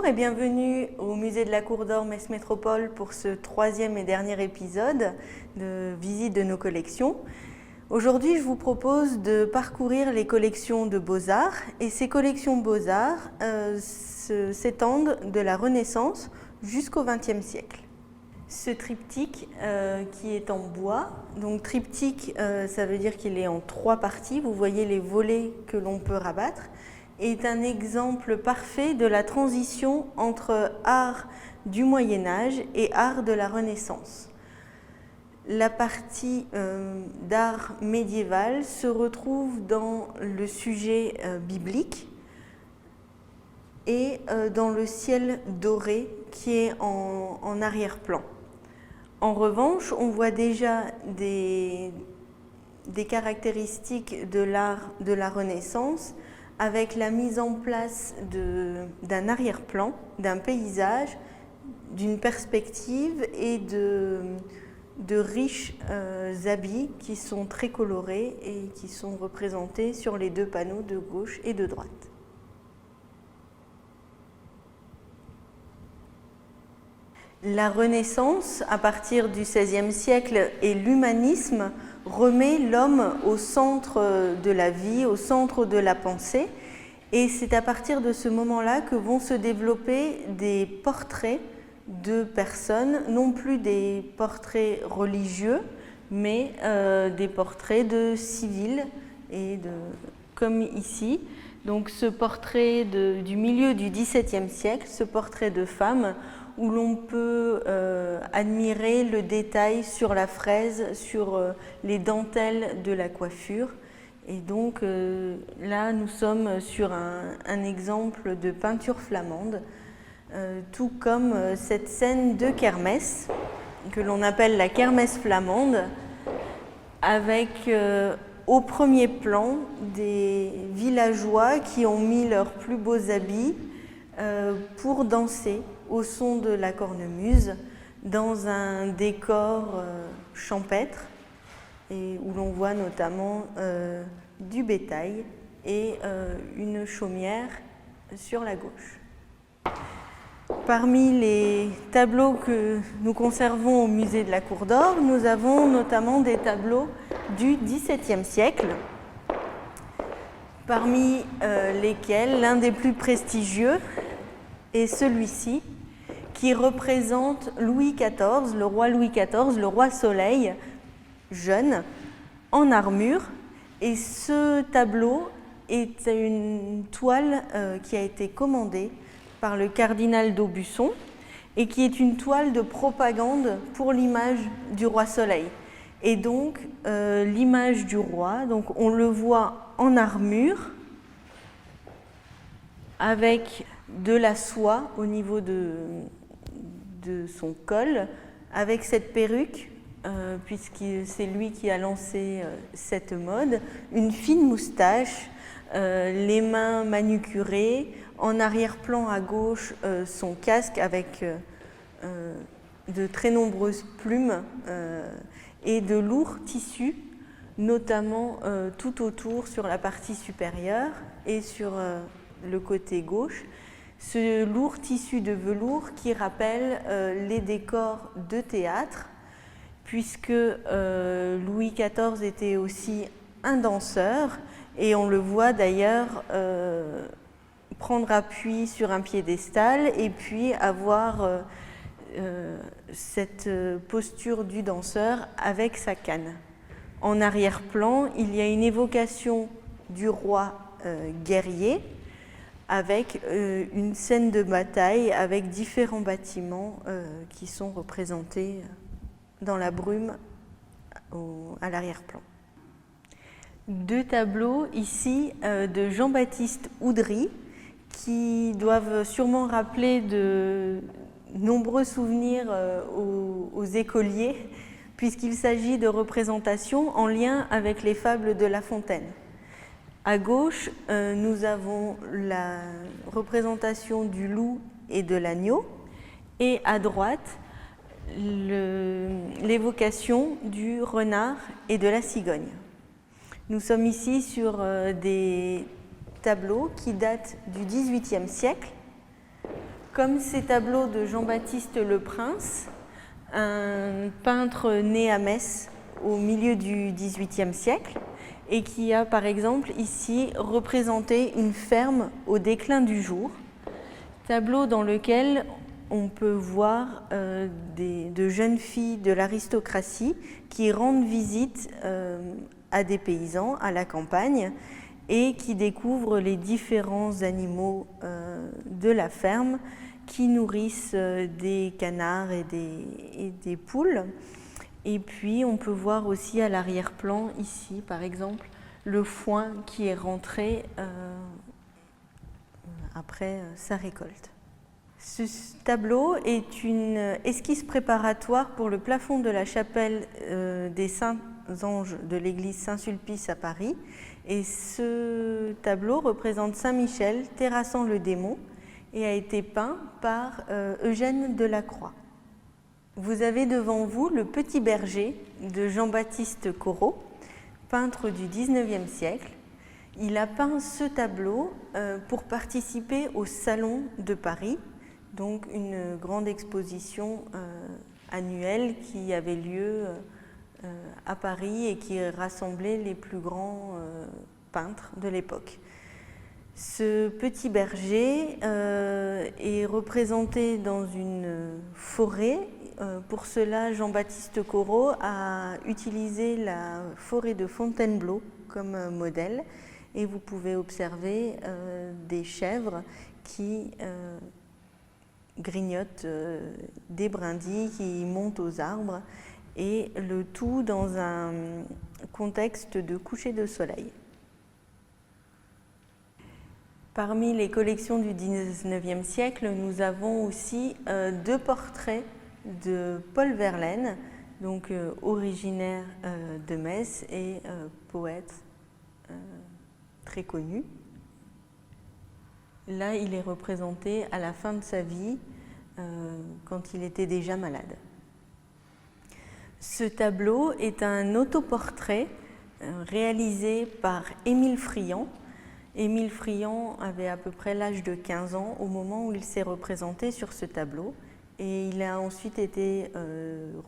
et bienvenue au Musée de la Cour d'Or Metz Métropole pour ce troisième et dernier épisode de visite de nos collections. Aujourd'hui, je vous propose de parcourir les collections de Beaux-Arts et ces collections Beaux-Arts s'étendent de la Renaissance jusqu'au XXe siècle. Ce triptyque qui est en bois, donc triptyque ça veut dire qu'il est en 3 parties, vous voyez les volets que l'on peut rabattre, est un exemple parfait de la transition entre art du Moyen-Âge et art de la Renaissance. La partie d'art médiéval se retrouve dans le sujet biblique et dans le ciel doré qui est en arrière-plan. En revanche, on voit déjà des caractéristiques de l'art de la Renaissance avec la mise en place d'un arrière-plan, d'un paysage, d'une perspective et de riches habits qui sont très colorés et qui sont représentés sur les 2 panneaux de gauche et de droite. La Renaissance, à partir du XVIe siècle, et l'humanisme remet l'homme au centre de la vie, au centre de la pensée. Et c'est à partir de ce moment-là que vont se développer des portraits de personnes, non plus des portraits religieux, mais des portraits de civils, comme ici. Donc ce portrait du milieu du XVIIe siècle, ce portrait de femme, où l'on peut admirer le détail sur la fraise, sur les dentelles de la coiffure. Et donc là, nous sommes sur un exemple de peinture flamande, tout comme cette scène de kermesse, que l'on appelle la kermesse flamande, avec au premier plan des villageois qui ont mis leurs plus beaux habits pour danser au son de la cornemuse dans un décor champêtre et où l'on voit notamment du bétail et une chaumière sur la gauche. Parmi les tableaux que nous conservons au musée de la Cour d'Or, nous avons notamment des tableaux du XVIIe siècle, parmi lesquels l'un des plus prestigieux est celui-ci, qui représente Louis XIV, le roi Louis XIV, le roi Soleil, jeune, en armure. Et ce tableau est une toile qui a été commandée par le cardinal d'Aubusson et qui est une toile de propagande pour l'image du roi Soleil. Et donc, l'image du roi, donc on le voit en armure, avec de la soie au niveau de son col, avec cette perruque, puisque c'est lui qui a lancé cette mode, une fine moustache, les mains manucurées, en arrière-plan à gauche son casque avec de très nombreuses plumes et de lourds tissus, notamment tout autour sur la partie supérieure et sur le côté gauche. Ce lourd tissu de velours qui rappelle les décors de théâtre, puisque Louis XIV était aussi un danseur, et on le voit d'ailleurs prendre appui sur un piédestal et puis avoir cette posture du danseur avec sa canne. En arrière-plan, il y a une évocation du roi guerrier, avec une scène de bataille avec différents bâtiments qui sont représentés dans la brume à l'arrière-plan. 2 tableaux ici de Jean-Baptiste Oudry qui doivent sûrement rappeler de nombreux souvenirs aux écoliers, puisqu'il s'agit de représentations en lien avec les fables de La Fontaine. À gauche, nous avons la représentation du loup et de l'agneau, et à droite, l'évocation du renard et de la cigogne. Nous sommes ici sur des tableaux qui datent du XVIIIe siècle, comme ces tableaux de Jean-Baptiste Leprince, un peintre né à Metz au milieu du XVIIIe siècle et qui a par exemple ici représenté une ferme au déclin du jour, tableau dans lequel on peut voir de jeunes filles de l'aristocratie qui rendent visite à des paysans à la campagne et qui découvrent les différents animaux de la ferme qui nourrissent des canards et des poules. Et puis on peut voir aussi à l'arrière-plan ici par exemple le foin qui est rentré après sa récolte. Ce tableau est une esquisse préparatoire pour le plafond de la chapelle des Saints-Anges de l'église Saint-Sulpice à Paris. Et ce tableau représente Saint-Michel terrassant le démon et a été peint par Eugène Delacroix. Vous avez devant vous le Petit berger de Jean-Baptiste Corot, peintre du XIXe siècle. Il a peint ce tableau pour participer au Salon de Paris, donc une grande exposition annuelle qui avait lieu à Paris et qui rassemblait les plus grands peintres de l'époque. Ce petit berger est représenté dans une forêt. Pour cela, Jean-Baptiste Corot a utilisé la forêt de Fontainebleau comme modèle et vous pouvez observer des chèvres qui grignotent des brindilles, qui montent aux arbres et le tout dans un contexte de coucher de soleil. Parmi les collections du XIXe siècle, nous avons aussi deux portraits de Paul Verlaine, donc originaire de Metz et poète très connu. Là, il est représenté à la fin de sa vie, quand il était déjà malade. Ce tableau est un autoportrait réalisé par Émile Friand. Émile Friand avait à peu près l'âge de 15 ans au moment où il s'est représenté sur ce tableau et il a ensuite été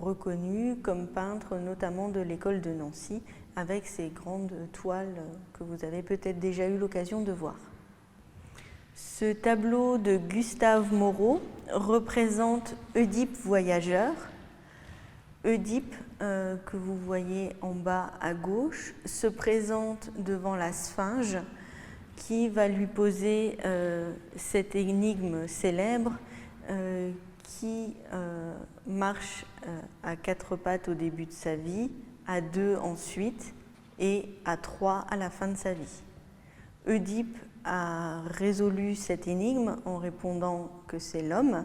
reconnu comme peintre notamment de l'école de Nancy avec ses grandes toiles que vous avez peut-être déjà eu l'occasion de voir. Ce tableau de Gustave Moreau représente Oedipe voyageur. Oedipe, que vous voyez en bas à gauche, se présente devant la Sphinge qui va lui poser cette énigme célèbre qui marche à 4 pattes au début de sa vie, à 2 ensuite et à 3 à la fin de sa vie. Oedipe a résolu cette énigme en répondant que c'est l'homme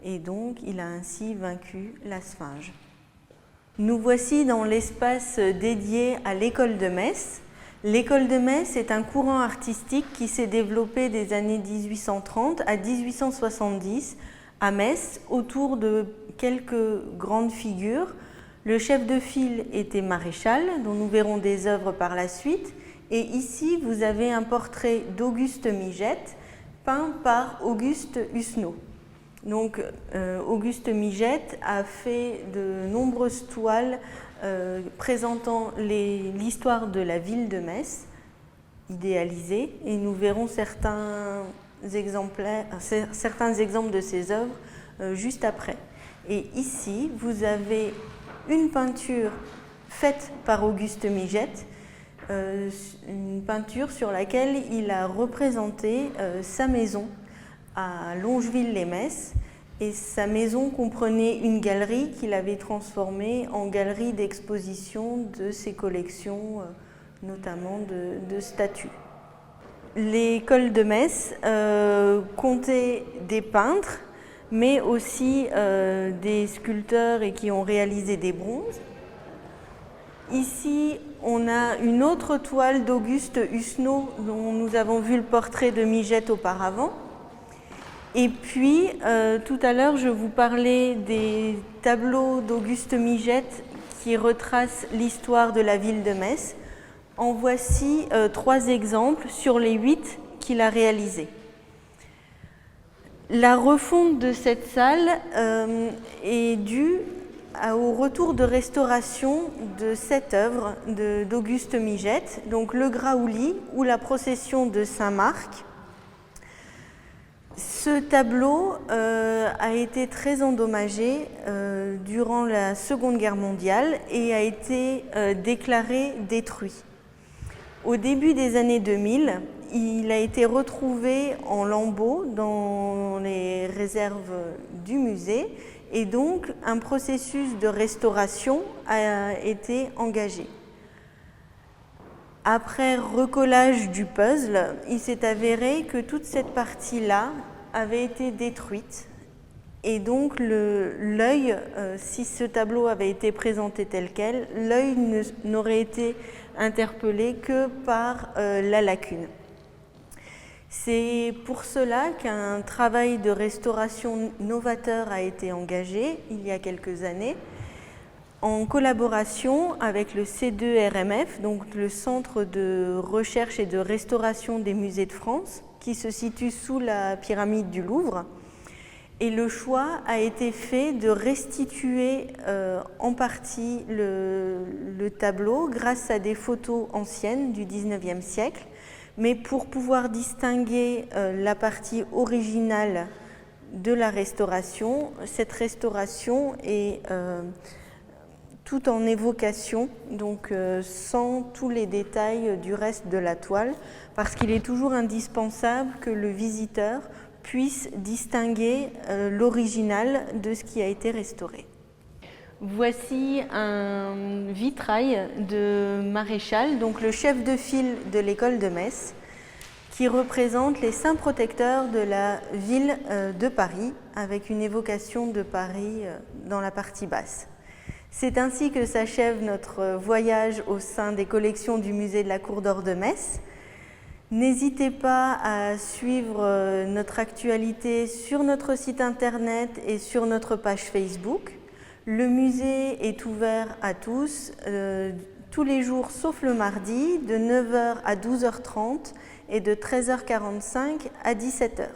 et donc il a ainsi vaincu la Sphinge. Nous voici dans l'espace dédié à l'école de Metz. L'école de Metz est un courant artistique qui s'est développé des années 1830 à 1870 à Metz autour de quelques grandes figures. Le chef de file était Maréchal, dont nous verrons des œuvres par la suite. Et ici, vous avez un portrait d'Auguste Migette, peint par Auguste Husneau. Donc, Auguste Migette a fait de nombreuses toiles présentant l'histoire de la ville de Metz, idéalisée, et nous verrons certains exemples de ces œuvres juste après. Et ici, vous avez une peinture faite par Auguste Migette, une peinture sur laquelle il a représenté sa maison à Longeville-les-Metz, et sa maison comprenait une galerie qu'il avait transformée en galerie d'exposition de ses collections, notamment de statues. L'école de Metz comptait des peintres, mais aussi des sculpteurs et qui ont réalisé des bronzes. Ici, on a une autre toile d'Auguste Husneau dont nous avons vu le portrait de Migette auparavant. Et puis, tout à l'heure, je vous parlais des tableaux d'Auguste Migette qui retracent l'histoire de la ville de Metz. En voici 3 exemples sur les 8 qu'il a réalisés. La refonte de cette salle est due au retour de restauration de cette œuvre d'Auguste Migette, donc le Graouli ou la procession de Saint-Marc. Ce tableau a été très endommagé durant la Seconde Guerre mondiale et a été déclaré détruit. Au début des années 2000, il a été retrouvé en lambeaux dans les réserves du musée et donc un processus de restauration a été engagé. Après recollage du puzzle, il s'est avéré que toute cette partie-là avait été détruite et donc l'œil, si ce tableau avait été présenté tel quel, l'œil n'aurait été interpellé que par la lacune. C'est pour cela qu'un travail de restauration novateur a été engagé il y a quelques années en collaboration avec le C2RMF, donc le Centre de recherche et de restauration des musées de France, qui se situe sous la pyramide du Louvre. Et le choix a été fait de restituer en partie le tableau grâce à des photos anciennes du XIXe siècle, mais pour pouvoir distinguer la partie originale de la restauration, cette restauration est tout en évocation, donc sans tous les détails du reste de la toile, parce qu'il est toujours indispensable que le visiteur puisse distinguer l'original de ce qui a été restauré. Voici un vitrail de Maréchal, donc le chef de file de l'école de Metz, qui représente les saints protecteurs de la ville de Paris, avec une évocation de Paris dans la partie basse. C'est ainsi que s'achève notre voyage au sein des collections du musée de la Cour d'Or de Metz. N'hésitez pas à suivre notre actualité sur notre site internet et sur notre page Facebook. Le musée est ouvert à tous, tous les jours sauf le mardi, de 9h à 12h30 et de 13h45 à 17h.